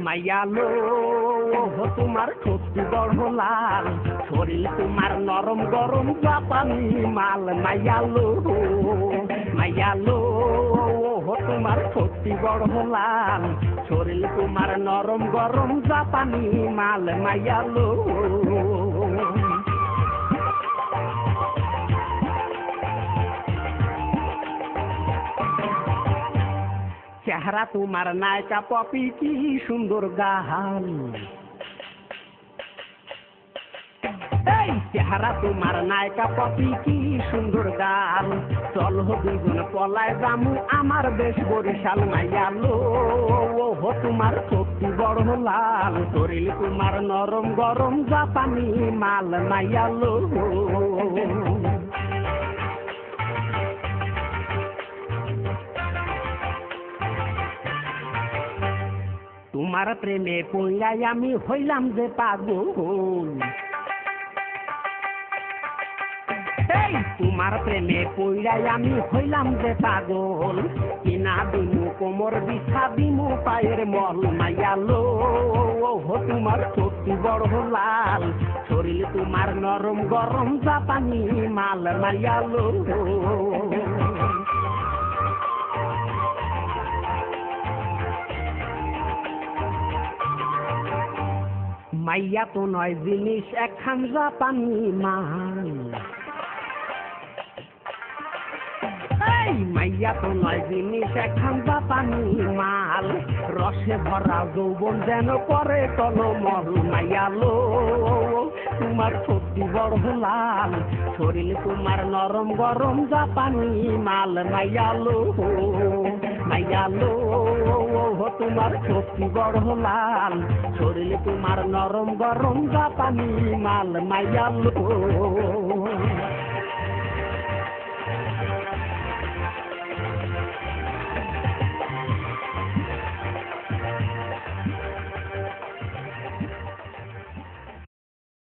মাইয়ালো তোমার সত্যি বড় লাল, শরীর তোমার নরম গরম জাপানি মাল। মাইয়ালো মাইয়ালো তোমার সত্যি বড় লাল, শরীর তোমার নরম গরম জাপানি মাল। মাইয়ালো চেহারা তোমার নায়িকা পপি কি সুন্দর গাল, এই চেহারা তোমার নায়িকা পপি কি সুন্দর গাল। চল দুজন পলায় জামু আমার দেশ বরিশাল। মাইয়ালো তোমার সত্যি বড় লাল, শরীর তোমার নরম গরম জাপানি মাল। মাইয়ালো তোমার প্রেমে পড়লাই আমি হইলাম যে পাগল, এই তোমার প্রেমে পড়লাই আমি হইলাম যে পাগল। কিনা দিমু কোমর বিছা দিমু পায়ের মল। মাইয়ালো তোমার সত্যি বড় লাল, শরীর তোমার নরম গরম জাপানি মাল। মাইয়ালো মাইয়া তো নয় জিনিস একখান জাপানি মাল, এই মাইয়া তো নয় জিনিস একখান জাপানি মাল। রসে ভরা যৌবন যেন করে টলমল। মাইয়ালো তোমার সত্যি বড় লাল, শরীর তোমার নরম গরম জাপানি মাল। মাইয়ালো মাইয়ালো তোমার সত্যি বড় লাল, শরীর তোমার নরম গরম জাপানি মাল। মাইয়ালো